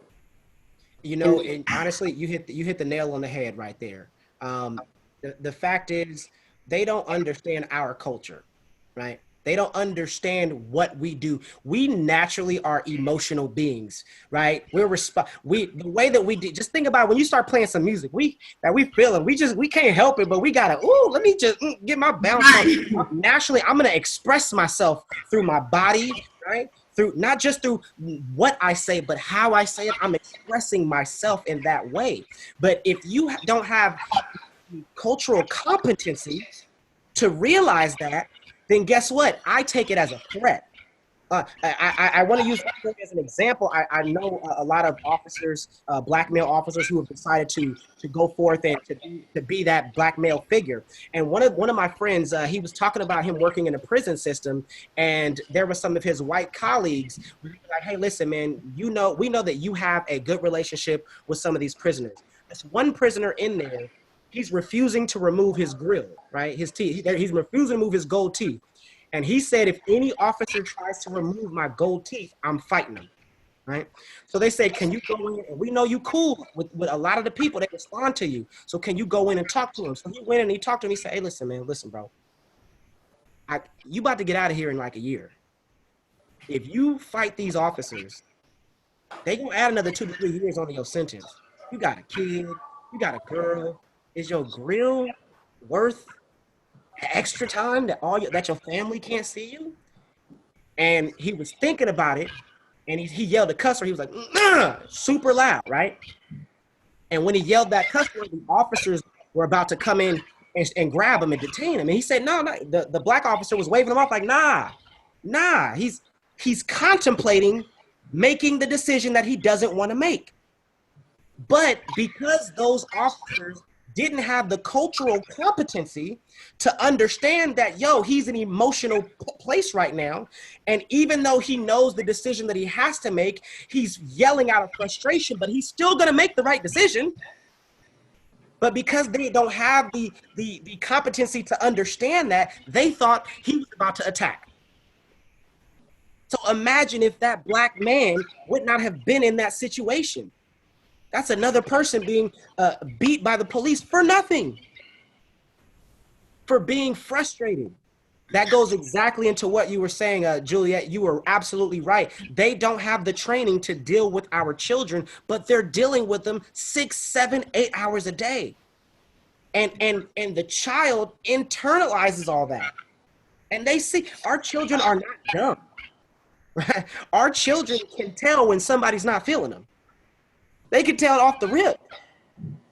A: You know, and honestly, you hit the nail on the head right there. The fact is, they don't understand our culture, right? They don't understand what we do. We naturally are emotional beings, right? The way that we do. Just think about it, when you start playing some music, we feel it. We can't help it, but we gotta. Let me just get my bounce on. Naturally, I'm gonna express myself through my body, right? Not just through what I say, but how I say it. I'm expressing myself in that way. But if you don't have cultural competency to realize that, then guess what? I take it as a threat. I want to use that as an example. I know a lot of officers, black male officers, who have decided to go forth and to be that black male figure. And one of my friends, he was talking about him working in a prison system, and there were some of his white colleagues who were like, "Hey, listen, man, we know that you have a good relationship with some of these prisoners. There's one prisoner in there. He's refusing to remove his grill, right? His teeth. He's refusing to remove his gold teeth." And he said, if any officer tries to remove my gold teeth, I'm fighting him, right? So they say, can you go in? And we know you cool with a lot of the people that respond to you. So can you go in and talk to him? So he went and he talked to him. He said, hey, listen, man, listen, bro. You about to get out of here in like a year. If you fight these officers, they gonna add another 2 to 3 years on your sentence. You got a kid, you got a girl. Is your grill worth extra time that your family can't see you? And he was thinking about it, and he yelled a cuss word. He was like, super loud, right? And when he yelled that cuss word, the officers were about to come in and grab him and detain him. And he said, no. The black officer was waving him off like, nah. He's contemplating making the decision that he doesn't want to make. But because those officers didn't have the cultural competency to understand that, he's in an emotional place right now. And even though he knows the decision that he has to make, he's yelling out of frustration, but he's still going to make the right decision. But because they don't have the competency to understand that, they thought he was about to attack. So imagine if that black man would not have been in that situation. That's another person being beat by the police for nothing, for being frustrated. That goes exactly into what you were saying, Juliet. You were absolutely right. They don't have the training to deal with our children, but they're dealing with them 6, 7, 8 hours a day. And the child internalizes all that. And they see our children are not dumb. Right? Our children can tell when somebody's not feeling them. They can tell it off the rip,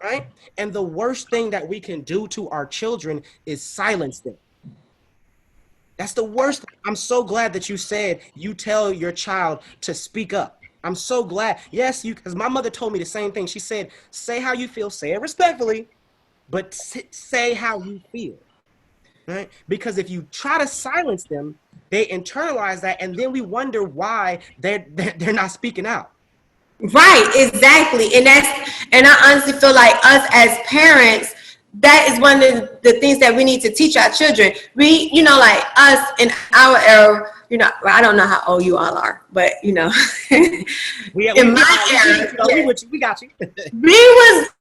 A: right? And the worst thing that we can do to our children is silence them. That's the worst. I'm so glad that you said you tell your child to speak up. I'm so glad. Yes, because my mother told me the same thing. She said, say how you feel, say it respectfully, but say how you feel, right? Because if you try to silence them, they internalize that, and then we wonder why they're not speaking out.
E: Right, exactly. And I honestly feel like us as parents, that is one of the things that we need to teach our children. We, like us in our era, I don't know how old you all are, but in my era,
A: we got you.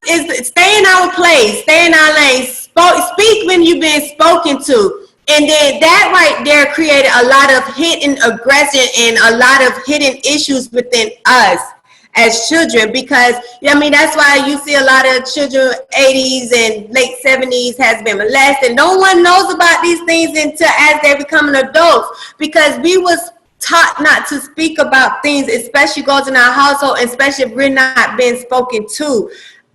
E: is stay in our place, stay in our lane, speak when you've been spoken to. And then that right there created a lot of hidden aggression and a lot of hidden issues within us as children, because that's why you see a lot of children 80s and late 70s has been molested. No one knows about these things until as they become adults, because we was taught not to speak about things, especially goes in our household, especially if we're not being spoken to.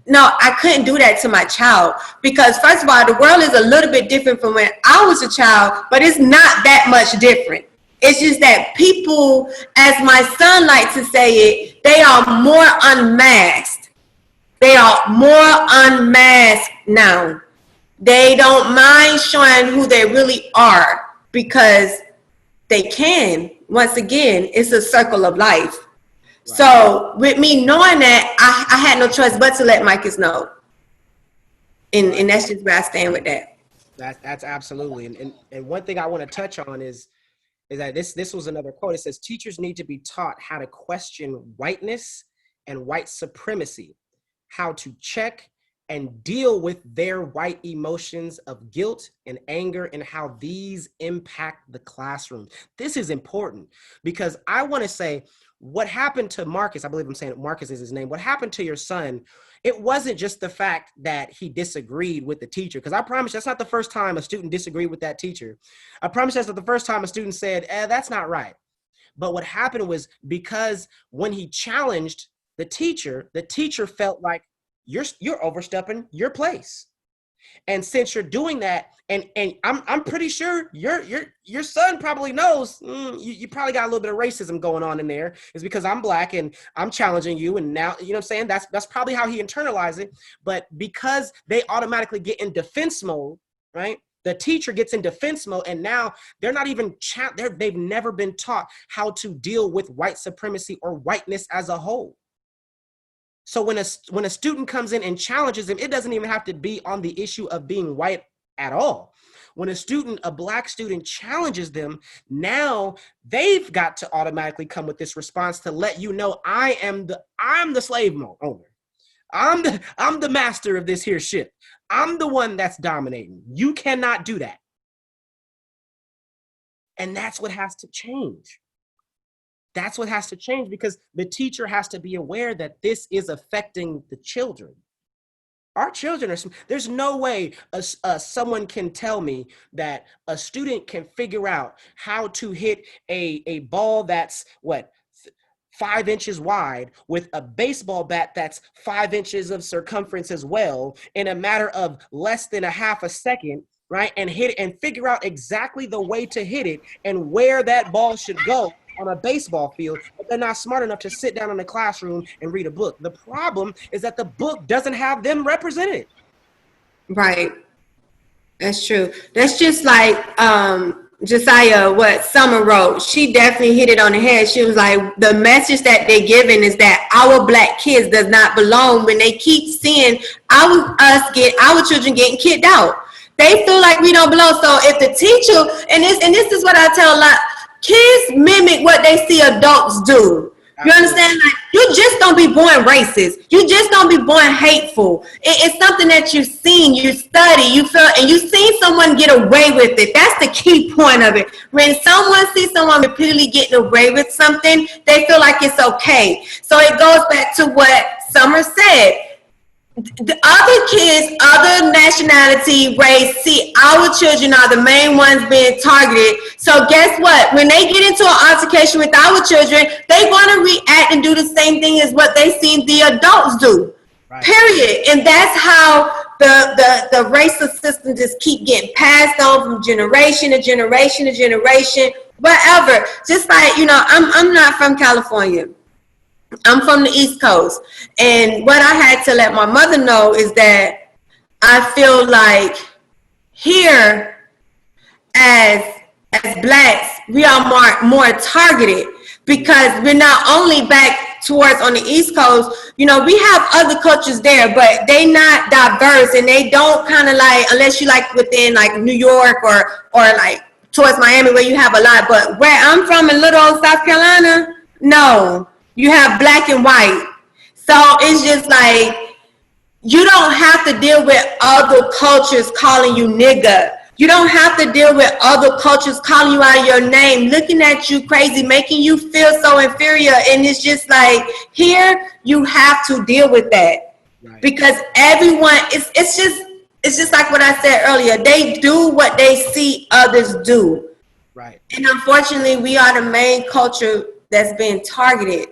E: No, I couldn't do that to my child, because first of all, the world is a little bit different from when I was a child, but it's not that much different. It's just that people, as my son likes to say it, they are more unmasked. They are more unmasked now. They don't mind showing who they really are because they can. Once again, it's a circle of life. Right. So with me knowing that, I had no choice but to let my kids know. And that's just where I stand with that.
A: That's absolutely. And one thing I want to touch on is that this was another quote. It says, teachers need to be taught how to question whiteness and white supremacy, how to check and deal with their white emotions of guilt and anger, and how these impact the classroom. This is important, because I want to say what happened to Marcus, I believe I'm saying Marcus is his name. What happened to your son, it wasn't just the fact that he disagreed with the teacher, because I promise that's not the first time a student disagreed with that teacher. I promise that's not the first time a student said, that's not right. But what happened was, because when he challenged the teacher felt like you're overstepping your place. And since you're doing that, and I'm pretty sure your son probably knows you probably got a little bit of racism going on in there. It's because I'm black and I'm challenging you, and now you know what I'm saying. That's probably how he internalized it. But because they automatically get in defense mode, right? The teacher gets in defense mode, and now they're not even they've never been taught how to deal with white supremacy or whiteness as a whole. So when a student comes in and challenges him, it doesn't even have to be on the issue of being white at all. when a black student challenges them, now they've got to automatically come with this response to let you know, I'm the slave owner. I'm the master of this here ship. I'm the one that's dominating. You cannot do that. And that's what has to change. That's what has to change, because the teacher has to be aware that this is affecting the children. Our children are, there's no way someone can tell me that a student can figure out how to hit a ball that's 5 inches wide with a baseball bat that's 5 inches of circumference as well in a matter of less than a half a second, right? And hit it and figure out exactly the way to hit it and where that ball should go on a baseball field, but they're not smart enough to sit down in the classroom and read a book. The problem is that the book doesn't have them represented.
E: Right. That's true. That's just like Josiah, what Summer wrote. She definitely hit it on the head. She was like, the message that they're giving is that our black kids does not belong when they keep seeing our children getting kicked out. They feel like we don't belong. So if the teacher, and this is what I tell a lot, kids mimic what they see adults do. You understand? Like, you just don't be born racist. You just don't be born hateful. It's something that you've seen, you study, you feel, and you see someone get away with it. That's the key point of it. When someone sees someone repeatedly getting away with something, they feel like it's okay. So it goes back to what Summer said. The other kids, other nationality, race, see our children are the main ones being targeted. So guess what? When they get into an altercation with our children, they want to react and do the same thing as what they seen the adults do. Right. Period. And that's how the racist system just keep getting passed on from generation to generation to generation, whatever. Just like, I'm not from California. I'm from the East Coast, and what I had to let my mother know is that I feel like here, as blacks, we are more targeted, because we're not only back towards on the East Coast. We have other cultures there, but they not diverse, and they don't kind of like, unless you like within like New York or like towards Miami where you have a lot. But where I'm from in little old South Carolina, no. You have black and white. So it's just like, you don't have to deal with other cultures calling you nigga. You don't have to deal with other cultures calling you out of your name, looking at you crazy, making you feel so inferior. And it's just like, here, you have to deal with that. Right. Because everyone, it's just like what I said earlier. They do what they see others do. Right. And unfortunately, we are the main culture that's being targeted.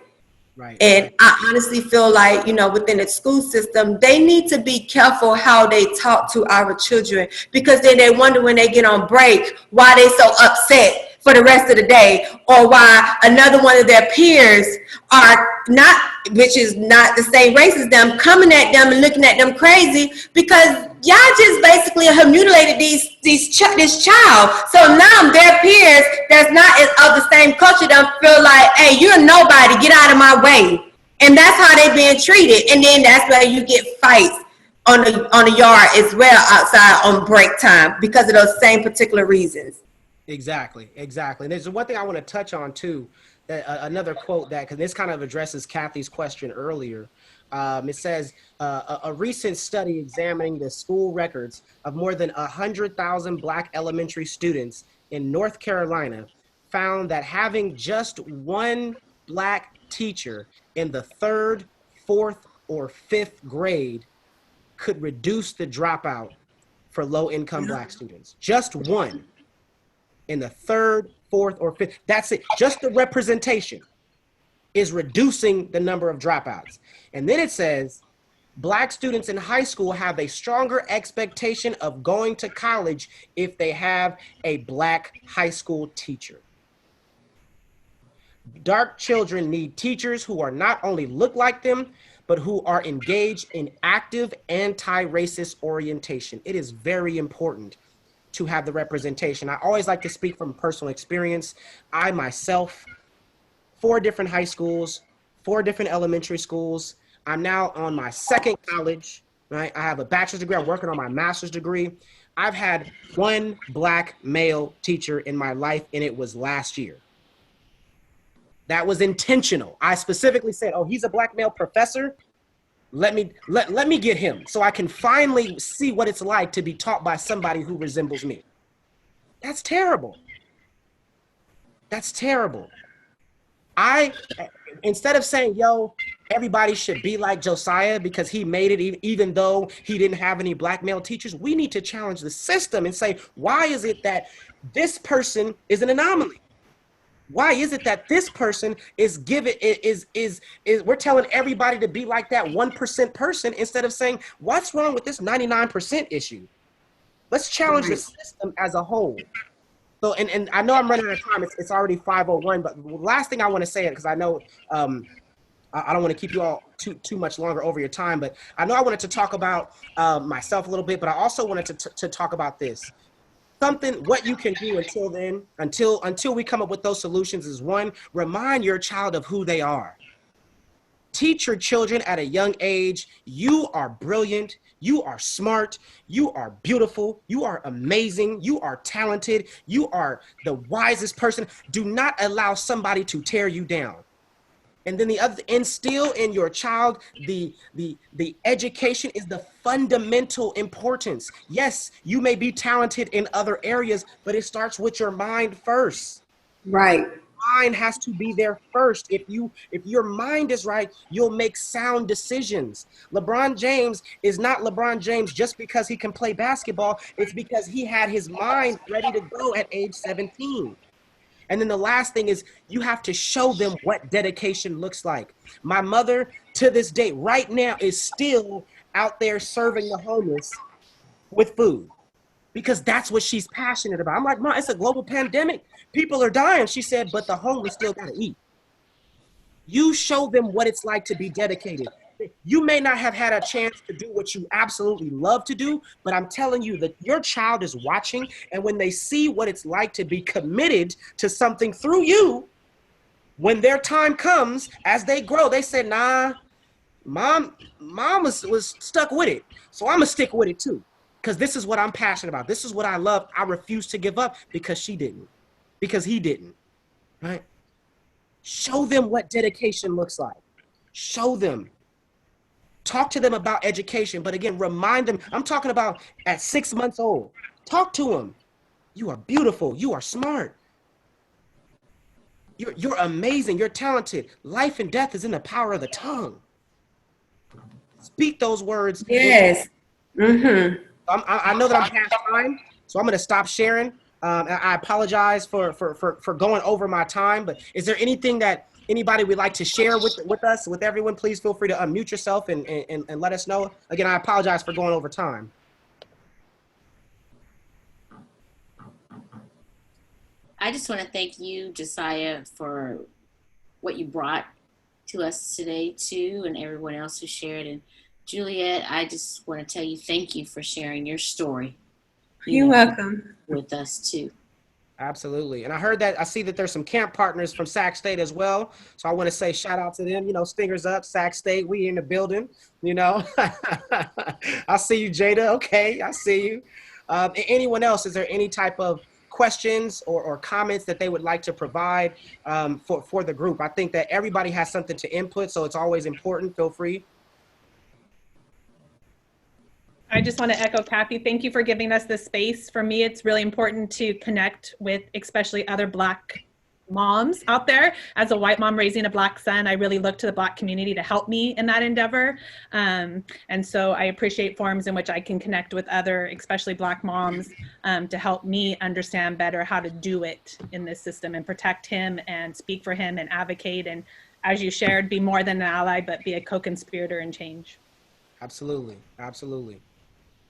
E: Right. And I honestly feel like, within the school system, they need to be careful how they talk to our children, because then they wonder when they get on break why they so upset for the rest of the day, or why another one of their peers are not, which is not the same race as them, coming at them and looking at them crazy, because y'all just basically have mutilated this child. So now their peers that's not of the same culture don't feel like, hey, you're nobody, get out of my way. And that's how they being treated. And then that's where you get fights on the yard as well, outside on break time, because of those same particular reasons. Exactly. And there's one thing I want to touch on too, another quote because this kind of addresses Kathy's question earlier. It says, a recent study examining the school records of more than 100,000 Black elementary students in North Carolina found that having just one Black teacher in the 3rd, 4th, or 5th grade could reduce the dropout for low-income Black students. Just one in the 3rd, 4th, or 5th. That's it. Just the representation is reducing the number of dropouts. And then it says, Black students in high school have a stronger expectation of going to college if they have a Black high school teacher. Dark children need teachers who are not only look like them, but who are engaged in active anti-racist orientation. It is very important to have the representation. I always like to speak from personal experience. I myself, 4 different high schools, 4 different elementary schools. I'm now on my 2nd college,
A: right? I have a bachelor's degree. I'm working on my master's degree. I've had one black male teacher in my life, and it was last year. That was intentional. I specifically said, oh, he's a black male professor. Let me get him so I can finally see what it's like to be taught by somebody who resembles me. That's terrible. That's terrible. Instead of saying, yo, everybody should be like Josiah because he made it even though he didn't have any black male teachers, we need to challenge the system and say, why is it that this person is an anomaly? Why is it that this person is we're telling everybody to be like that 1% person instead of saying, what's wrong with this 99% issue? Let's challenge the system as a whole. So, and I know I'm running out of time. It's already 5:01, but the last thing I want to say, because I know I don't want to keep you all too much longer over your time, but I know I wanted to talk about myself a little bit, but I also wanted to talk about this. What you can do until then, until we come up with those solutions is, one, remind your child of who they are. Teach your children at a young age, you are brilliant, you are smart, you are beautiful, you are amazing, you are talented, you are the wisest person. Do not allow somebody to tear you down. And then instill in your child the education is the fundamental importance. Yes, you may be talented in other areas, but it starts with your mind first.
E: Right.
A: Mind has to be there first. If your mind is right, you'll make sound decisions. LeBron James is not LeBron James just because he can play basketball. It's because he had his mind ready to go at age 17. And then the last thing is, you have to show them what dedication looks like. My mother, to this day, right now, is still out there serving the homeless with food because that's what she's passionate about. I'm like, Mom, it's a global pandemic. People are dying. She said, but the homeless still got to eat. You show them what it's like to be dedicated. You may not have had a chance to do what you absolutely love to do, but I'm telling you that your child is watching, and when they see what it's like to be committed to something through you, when their time comes, as they grow, they say, nah, mom was stuck with it, so I'm gonna stick with it too, because this is what I'm passionate about. This is what I love. I refuse to give up because she didn't, because he didn't, right? Show them what dedication looks like. Show them. Talk to them about education, but again, remind them, I'm talking about at 6 months old. Talk to them. You are beautiful. You are smart. You're amazing. You're talented. Life and death is in the power of the tongue. Speak those words.
E: Yes. Mm-hmm.
A: I know that I'm past time, so I'm going to stop sharing. I apologize for going over my time, but is there anything that anybody would like to share with us, with everyone? Please feel free to unmute yourself and let us know. Again, I apologize for going over time.
B: I just want to thank you, Josiah, for what you brought to us today too, and everyone else who shared. And Juliet, I just want to tell you thank you for sharing your story.
E: You're welcome.
B: With us too.
A: Absolutely. And I see that there's some camp partners from Sac State as well. So I want to say shout out to them, stingers up, Sac State, we in the building, I see you, Jada. Okay, I see you. Anyone else, is there any type of questions or comments that they would like to provide for the group? I think that everybody has something to input, so it's always important. Feel free.
C: I just want to echo Kathy. Thank you for giving us this space. For me, it's really important to connect with especially other Black moms out there. As a white mom raising a Black son, I really look to the Black community to help me in that endeavor. And so I appreciate forums in which I can connect with other, especially Black moms, to help me understand better how to do it in this system and protect him and speak for him and advocate. And as you shared, be more than an ally, but be a co-conspirator in change. Absolutely.
A: Absolutely.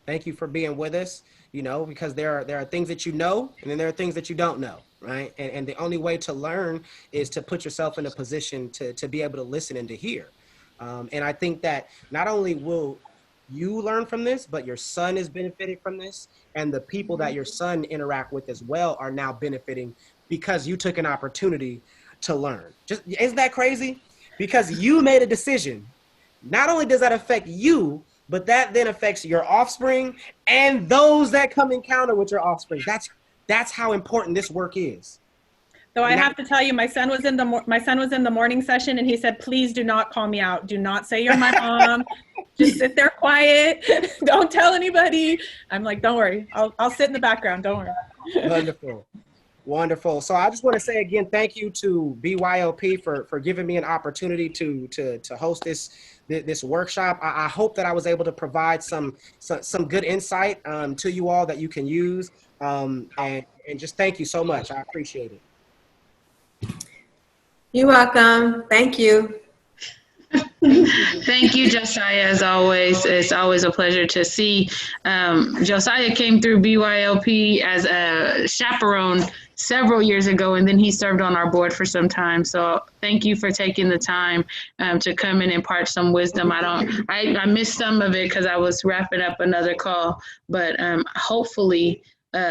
A: Thank you for being with us, because there are things that you know, and then there are things that you don't know, right? And the only way to learn is to put yourself in a position to be able to listen and to hear. And I think that not only will you learn from this, but your son is benefiting from this, and the people that your son interact with as well are now benefiting because you took an opportunity to learn. Isn't that crazy? Because you made a decision. Not only does that affect you, but that then affects your offspring and those that come encounter with your offspring. That's how important this work is.
C: So I have to tell you, my son was in the morning session, and he said, "Please do not call me out. Do not say you're my mom. Just sit there quiet. Don't tell anybody." I'm like, "Don't worry. I'll sit in the background. Don't worry."
A: Wonderful. Wonderful. So I just want to say again, thank you to BYLP for giving me an opportunity to host this workshop. I hope that I was able to provide some good insight to you all that you can use. And just thank you so much. I appreciate it.
E: You're welcome. Thank you.
F: Thank you, Josiah, as always. It's always a pleasure to see. Josiah came through BYLP as a chaperone several years ago, and then he served on our board for some time. So thank you for taking the time to come and impart some wisdom. I missed some of it because I was wrapping up another call, but hopefully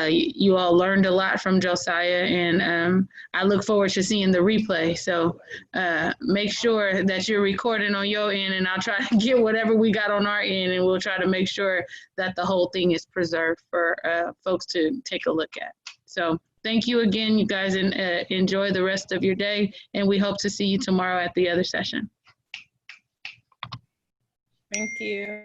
F: you all learned a lot from Josiah, and I look forward to seeing the replay. So make sure that you're recording on your end, and I'll try to get whatever we got on our end, and we'll try to make sure that the whole thing is preserved for folks to take a look at. So thank you again, you guys, and enjoy the rest of your day, and we hope to see you tomorrow at the other session.
C: Thank you.